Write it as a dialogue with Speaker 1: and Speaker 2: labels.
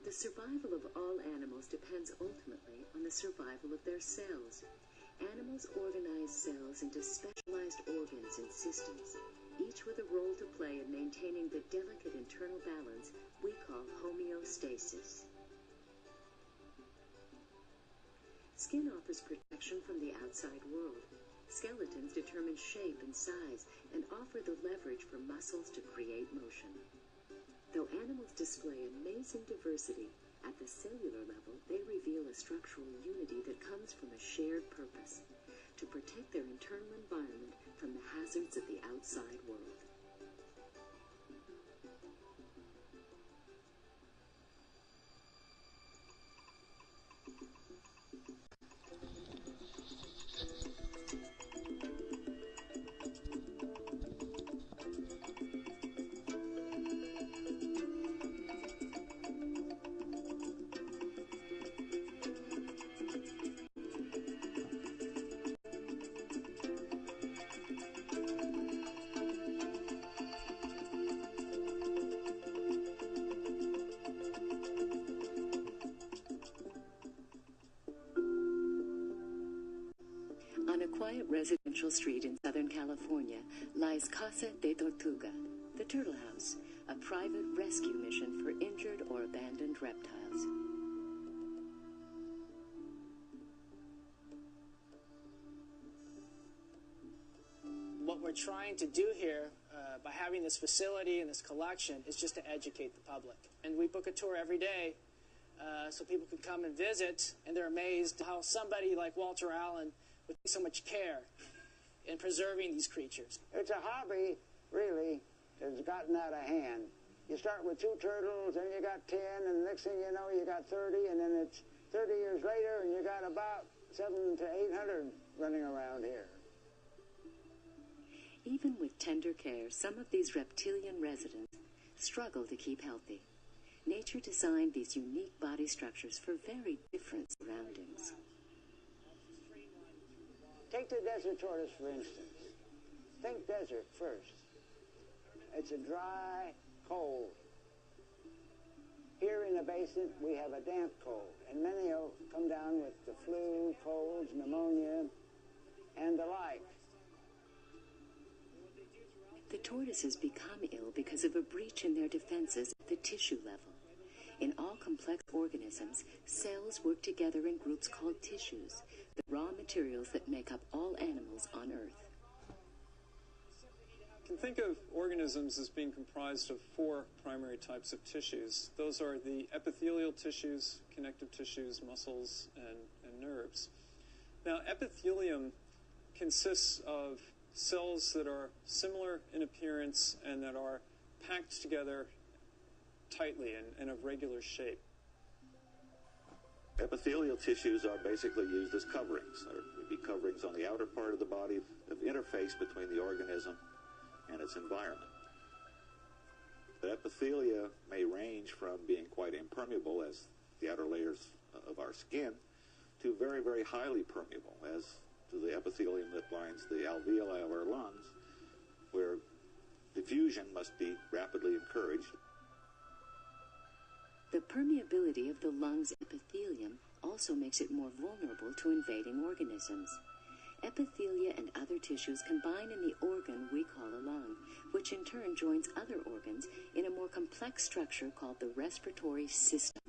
Speaker 1: The survival of all animals depends ultimately on the survival of their cells. Animals organize cells into specialized organs and systems, each with a role to play in maintaining the delicate internal balance we call homeostasis. Skin offers protection from the outside world. Skeletons determine shape and size and offer the leverage for muscles to create motion. Though animals display amazing diversity, at the cellular level they reveal a structural unity that comes from a shared purpose: to protect their internal environment from the hazards of the outside world. On a quiet residential street in Southern California lies Casa de Tortuga, the Turtle House, a private rescue mission for injured or abandoned reptiles.
Speaker 2: What we're trying to do here by having this facility and this collection is just to educate the public. And we book a tour every day so people can come and visit, and they're amazed how somebody like Walter Allen with so much care in preserving these creatures.
Speaker 3: It's a hobby, really, that's gotten out of hand. You start with 2 turtles, then you got 10, and the next thing you know, you got 30, and then it's 30 years later, and you got about 700 to 800 running around here.
Speaker 1: Even with tender care, some of these reptilian residents struggle to keep healthy. Nature designed these unique body structures for very different surroundings.
Speaker 3: Take the desert tortoise, for instance. Think desert first. It's a dry, cold. Here in the basin, we have a damp cold, and many will come down with the flu, colds, pneumonia, and the like.
Speaker 1: The tortoises become ill because of a breach in their defenses at the tissue level. In all complex organisms, cells work together in groups called tissues, the raw materials that make up all animals on Earth.
Speaker 4: You can think of organisms as being comprised of 4 primary types of tissues. Those are the epithelial tissues, connective tissues, muscles, and nerves. Now, epithelium consists of cells that are similar in appearance and that are packed together tightly and of regular shape.
Speaker 5: Epithelial tissues are basically used as coverings. There would be coverings on the outer part of the body of interface between the organism and its environment. The epithelia may range from being quite impermeable, as the outer layers of our skin, to very, very highly permeable, as to the epithelium that lines the alveoli of our lungs, where diffusion must be rapidly encouraged.
Speaker 1: The permeability of the lung's epithelium also makes it more vulnerable to invading organisms. Epithelia and other tissues combine in the organ we call a lung, which in turn joins other organs in a more complex structure called the respiratory system.